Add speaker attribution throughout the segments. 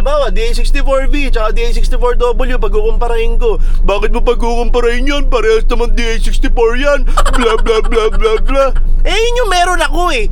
Speaker 1: Halimbawa, DA64V tsaka DA64W, pagkukumparahin ko. Bakit mo pagkukumparahin yan? Parehas naman DA64 yan. Blah, blah, blah, blah, blah. Eh, yun yung meron ako eh.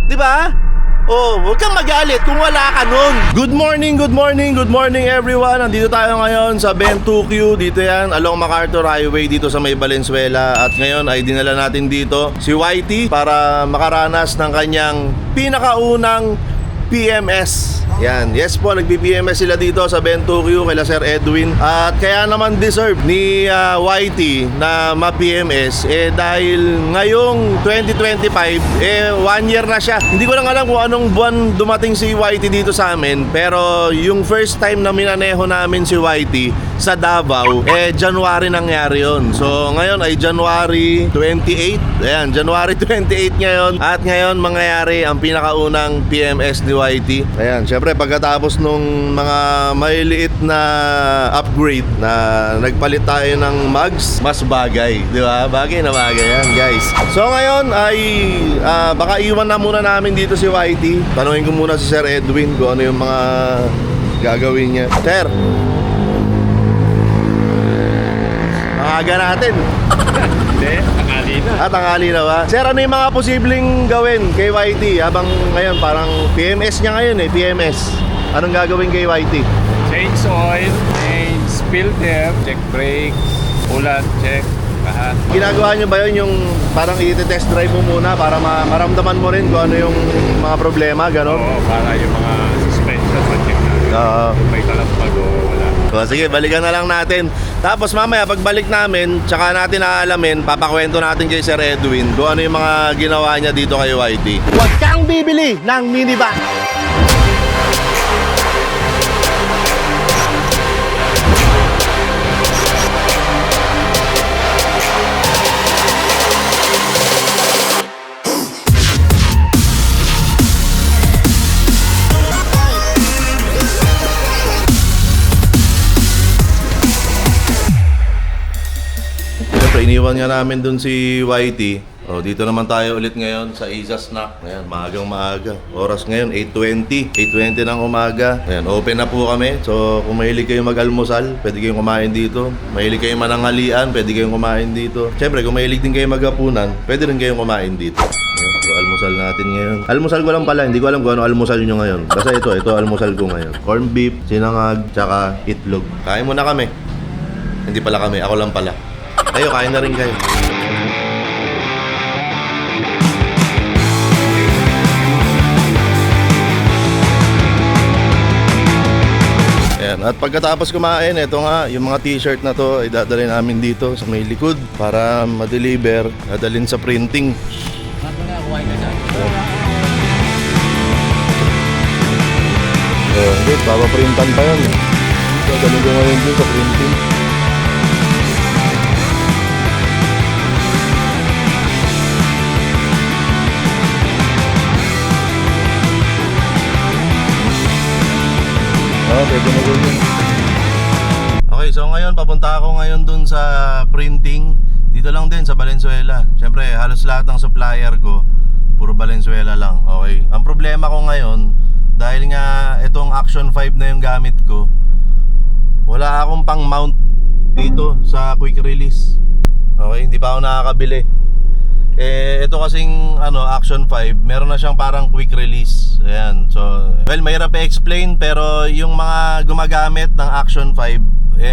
Speaker 1: Diba? Oh, huwag kang magalit kung wala ka nun. Good morning, good morning, good morning everyone. Nandito tayo ngayon sa Ben2Q. Dito yan, along MacArthur Highway dito sa may Valenzuela. At ngayon ay dinala natin dito si YT para makaranas ng kanyang pinakaunang PMS. Yan, yes po, nagpi-PMS sila dito sa Ben2Q kila Sir Edwin. At kaya naman deserve ni YT na ma-PMS dahil ngayong 2025 1 year na siya. Hindi ko lang alam kung anong buwan dumating si YT dito sa amin, pero yung first time na minaneho namin si YT sa Davao January nangyari yun. So ngayon ay January 28. Ayan, January 28 ngayon. At ngayon mangyayari ang pinakaunang PMS ni YT. Ayan, syempre pagkatapos nung mga maliliit na upgrade na nagpalit tayo ng mugs, mas bagay, di ba? Bagay na bagay yan, guys. So ngayon ay baka iwan na muna namin dito si YT. Tanungin ko muna si Sir Edwin kung ano yung mga gagawin niya. Sir, aga natin.
Speaker 2: Hindi, tanghali na.
Speaker 1: Tanghali na ba? Sir, ano yung mga posibleng gawin kay YT habang ngayon parang PMS niya ngayon PMS. Anong gagawin kay YT?
Speaker 2: Change oil, change filter, check brakes, ulan, check, lahat.
Speaker 1: Ginagawa niyo ba yun yung parang i-test drive mo muna para maramdaman mo rin kung ano yung mga problema, gano'n?
Speaker 2: Oo, para yung mga suspension, check natin. Kung may kalampag o wala.
Speaker 1: So, sige, balikan na lang natin. Tapos mamaya pagbalik namin, tsaka natin aalamin, papakwento natin kay Sir Edwin kung ano yung mga ginawa niya dito kay YT. Huwag kang bibili ng minivan! Iniwan nga namin dun si YT. Dito naman tayo ulit ngayon sa Isa Snack. Ayan, maagang maaga. Oras ngayon 8:20 ng umaga. Ayan, open na po kami. So kung mahilig kayo mag-almusal, pwede kayong kumain dito. Mahilig kayong mananghalian, pwede kayong kumain dito. Siyempre kung mahilig din kayo maghapunan, pwede rin kayong kumain dito. Ayan, so almusal natin ngayon. Almusal ko lang pala, hindi ko alam kung ano almusal nyo ngayon. Basta ito almusal ko ngayon. Corn beef, sinangag, tsaka itlog. Kain muna kami. Hindi pala kami, ako lang pala. Kayo, kain na rin kayo. Ayan, at pagkatapos kumain, ito nga, yung mga t-shirt na to ay dadalhin namin dito sa may likod para ma-deliver, dadalhin sa printing. Hindi, papaprintan pa yan. Dadalhin ko ngayon dito sa printing. Pwede na gawin. Okay, so ngayon papunta ako ngayon dun sa printing. Dito lang din sa Valenzuela. Siyempre halos lahat ng supplier ko puro Valenzuela lang. Okay, ang problema ko ngayon, dahil nga itong Action 5 na yung gamit ko, wala akong pang mount dito sa quick release. Okay, hindi pa ako nakakabili. Ito kasing Action 5, meron na siyang parang quick release. Ayan, so well, mahirap i-explain, pero yung mga gumagamit ng Action 5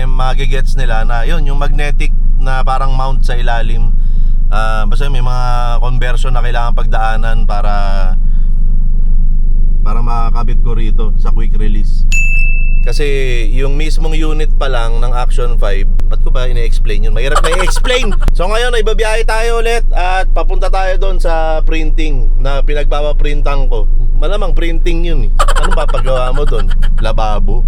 Speaker 1: magigets nila na yun, yung magnetic na parang mount sa ilalim. Basta may mga conversion na kailangan pagdaanan para makakabit ko rito sa quick release. Kasi yung mismong unit pa lang ng Action 5, ba't ko ba ine-explain yun? Mahirap na i-explain. So ngayon ay babiyahe tayo ulit at papunta tayo doon sa printing na pinagpapaprintan ko. Malamang printing yun eh. Anong papagawa mo doon? Lababo?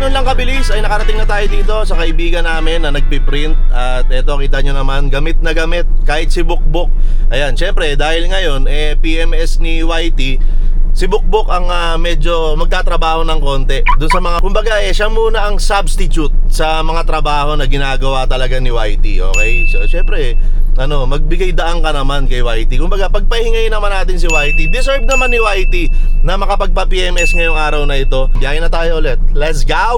Speaker 1: ganun lang kabilis ay nakarating na tayo dito sa kaibigan namin na nagpiprint. At eto, kita nyo naman, gamit na gamit, kahit si Bukbok. Ayan, syempre dahil ngayon PMS ni YT, si Bukbok ang medyo magtatrabaho ng konti doon sa mga, kumbaga siya muna ang substitute sa mga trabaho na ginagawa talaga ni YT. Okay, so syempre magbigay daan ka naman kay YT. Kumbaga pagpahingayin naman natin si YT. Deserve naman ni YT na makapagpa-PMS ngayong araw na ito. Biyahe na tayo ulit. Let's go!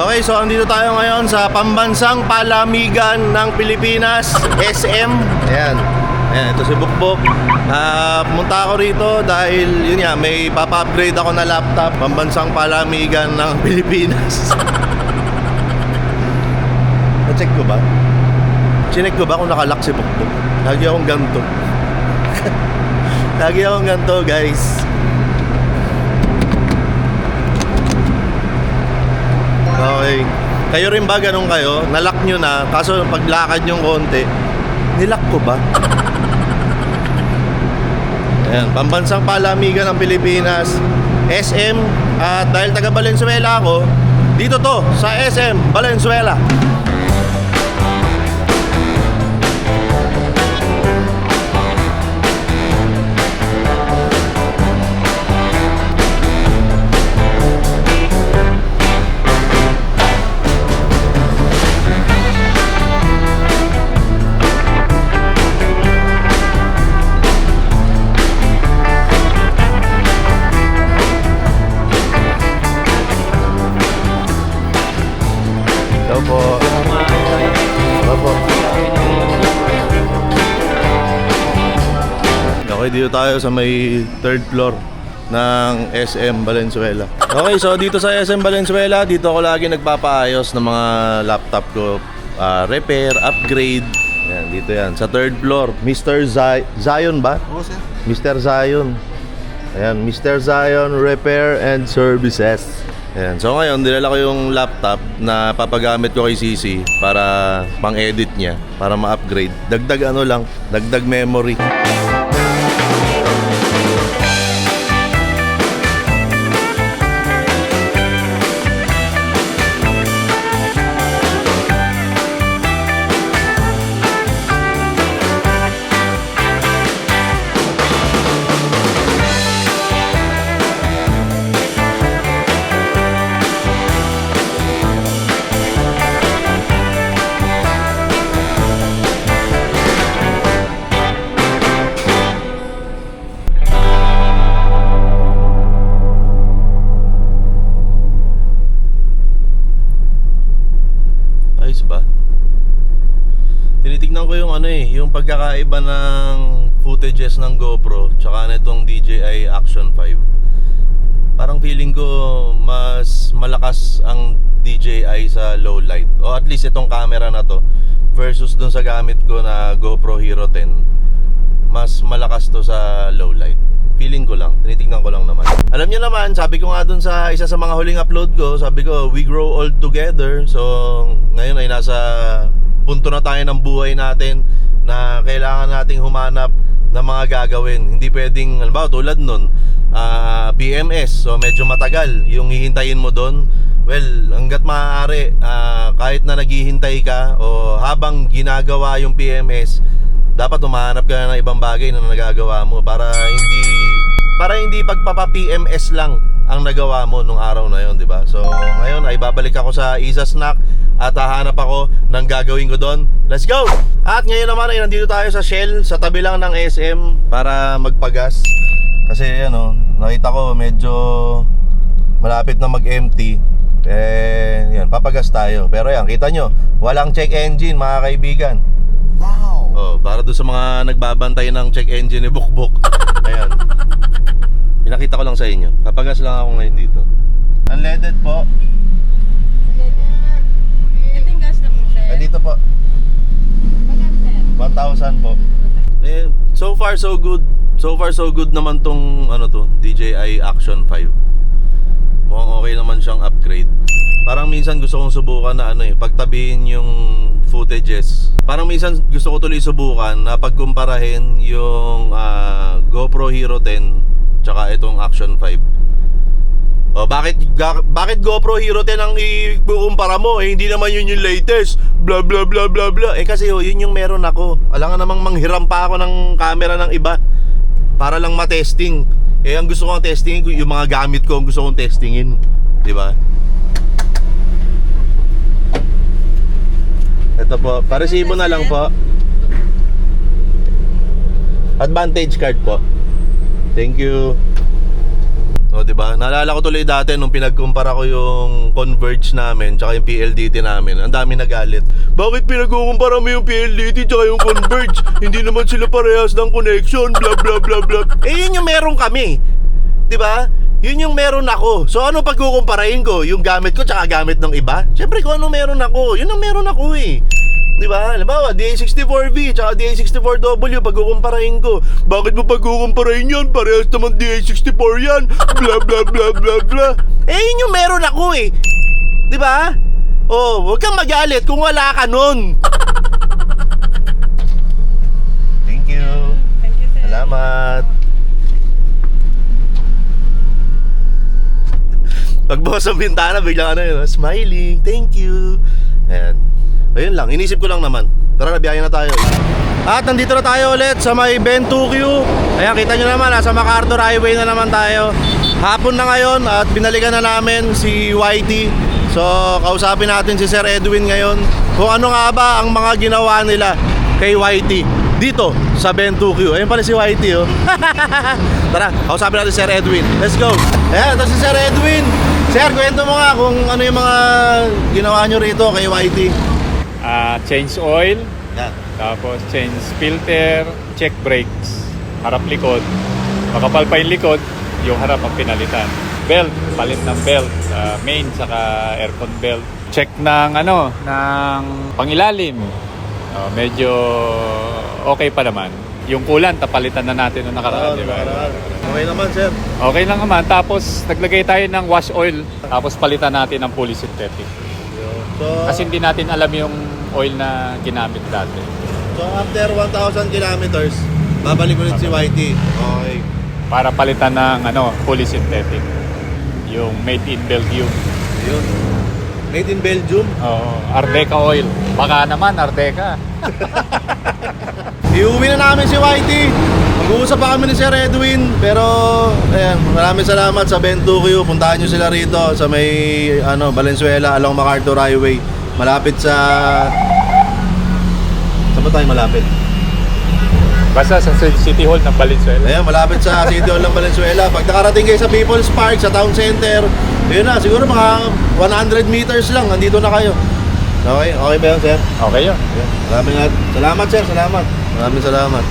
Speaker 1: Okay, so andito tayo ngayon sa pambansang palamigan ng Pilipinas, SM. Ayan, ito si Bukbok. Pumunta ako rito dahil yun nga, may papa-upgrade ako na laptop. Pambansang palamigan ng Pilipinas. Na-check ko ba? Chinek ko ba kung nakalock si Bukbok? Lagi akong ganito. Lagi akong ganito, guys. Okay. Kayo rin ba ganun kayo? Nalock nyo na, kaso paglakad nyo konti, nilock ko ba? Ayan, pambansang palamigan ng Pilipinas, SM. At dahil taga Valenzuela ako, dito to, sa SM, Valenzuela. Okay, dito tayo sa may third floor ng SM Valenzuela. Okay, so dito sa SM Valenzuela, dito ako lagi nagpapaayos ng mga laptop ko, repair, upgrade. Yan, dito yan, sa third floor. Mr. Zion ba?
Speaker 3: Oo, sir.
Speaker 1: Mr. Zion. Ayan, Mr. Zion Repair and Services. Ayan, so ngayon, dinala ko yung laptop na papagamit ko kay CC para pang-edit niya, para ma-upgrade. Dagdag dagdag memory. Ba? Tinitignan ko yung yung pagkakaiba ng footages ng GoPro tsaka nitong DJI Action 5. Parang feeling ko mas malakas ang DJI sa low light, o at least itong camera na to versus dun sa gamit ko na GoPro Hero 10. Mas malakas to sa low light. Feeling ko lang, tinitignan ko lang naman. Alam niyo naman, sabi ko nga dun sa isa sa mga huling upload ko, sabi ko, we grow old together. So, ngayon ay nasa punto na tayo ng buhay natin na kailangan nating humanap ng mga gagawin. Hindi pwedeng, halimbawa tulad nun, PMS, so medyo matagal yung hihintayin mo dun. Well, hanggat maaari, kahit na naghihintay ka o habang ginagawa yung PMS, dapat humahanap ka ng ibang bagay na nagagawa mo para hindi pagpapa-PMS lang ang nagawa mo nung araw na yon, di ba? So, ngayon ay babalik ako sa Isa Snack at hahanap ako ng gagawin ko doon. Let's go! At ngayon naman ay nandito tayo sa Shell, sa tabi lang ng SM para magpagas. Kasi ano, nakita ko medyo malapit na mag-empty. Yan, papagas tayo. Pero yan, kita nyo, walang check engine mga kaibigan.
Speaker 3: Wow.
Speaker 1: Oh, para doon sa mga nagbabantay ng check engine ni Bukbuk. Ayan. Pinakita ko lang sa inyo. Papagas lang ako ngayon dito. Unleaded po.
Speaker 4: Ito yung gas na po, sir.
Speaker 1: Dito po.
Speaker 4: Magkano, sir?
Speaker 1: 1,000 po. So far so good. So far so good naman tong DJI Action 5. Mukhang okay naman siyang upgrade. Parang minsan gusto kong subukan na pagtabihin yung footages. Parang minsan gusto ko tuloy subukan na pagkumparahin yung GoPro Hero 10 tsaka itong Action 5. Oh, bakit GoPro Hero 10 ang ikukumpara mo? Hindi naman yun yung latest. Blah blah blah blah blah. Kasi yun yung meron ako. Alangan namang manghiram pa ako ng camera ng iba para lang matesting. Ang gusto kong testingin, yung mga gamit ko ang gusto kong testingin, di ba? Ito po, paresibo na lang po. Advantage card po. Thank you. O, diba? Naalala ko tuloy dati nung pinagkumpara ko yung Converge namin tsaka yung PLDT namin. Ang dami nagalit. Bakit pinagkukumpara mo yung PLDT tsaka yung Converge? Hindi naman sila parehas ng connection, blah blah blah blah. Yun yung meron kami. Diba? Yun yung meron ako. So ano pagkukumparahin ko? Yung gamit ko tsaka gamit ng iba? Siyempre kung ano meron ako, yun ang meron ako eh. Diba? Halimbawa, DA64V tsaka DA64W pagkukumparahin ko. Bakit mo pagkukumparahin yan? Parehas naman DA64 yan. Blah blah blah blah blah. Yun yung meron ako eh. Diba? Oh, huwag kang magalit kung wala ka nun. Thank you.
Speaker 4: Thank you, sir.
Speaker 1: Salamat. Pagbukas ng bintana, biglang smiling. Thank you. Ayan. Ayun lang, inisip ko lang naman. Tara, nabiyahin na tayo. At nandito na tayo ulit sa may Ben 2Q. Ayan, kita nyo naman, nasa MacArthur Highway na naman tayo. Hapon na ngayon at binalikan na namin si YT. So, kausapin natin si Sir Edwin ngayon kung ano nga ba ang mga ginawa nila kay YT dito sa Ben 2Q. Ayun pala si YT, oh. Tara, kausapin natin si Sir Edwin. Let's go. Ayan, ito si Sir Edwin. Sir, kwento mo nga kung ano yung mga ginawa nyo rito kay YT.
Speaker 2: Change oil,
Speaker 1: Yan.
Speaker 2: tapos change filter, check brakes, harap likod. Makapal pa yung likod, yung harap ang pinalitan. Belt, palit ng belt, main saka aircon belt. Check ng ng pangilalim. Medyo okay pa naman. Yung coolant, tapalitan na natin nung nakaraan, di ba?
Speaker 1: Okay naman, sir.
Speaker 2: Okay lang naman. Tapos naglagay tayo ng wash oil, tapos palitan natin ng fully synthetic.
Speaker 1: So,
Speaker 2: Kasi hindi natin alam yung oil na ginamit dati.
Speaker 1: so after 1,000 kilometers, babalik ulit si YT. Okay.
Speaker 2: Para palitan ng fully synthetic. Yung made in Belgium.
Speaker 1: Yun. Made in Belgium.
Speaker 2: Oo, Ardeca oil. Baka naman Ardeca.
Speaker 1: Iuwi na namin si YT. Mag-uusap pa kami ni Sir Edwin. Pero, ayan, maraming salamat sa Ben 2Q. Puntahan nyo sila rito sa may Valenzuela along MacArthur Highway. Malapit sa... Saan ba tayo malapit?
Speaker 2: Basta sa City Hall ng Valenzuela.
Speaker 1: Ayan, malapit sa City Hall ng Valenzuela. Pag nakarating kayo sa People's Park, sa Town Center, yun na, siguro mga 100 meters lang, nandito na kayo. Okay? Okay ba yun, sir?
Speaker 2: Okay yun.
Speaker 1: Salamat, sir. Salamat. Maraming salamat.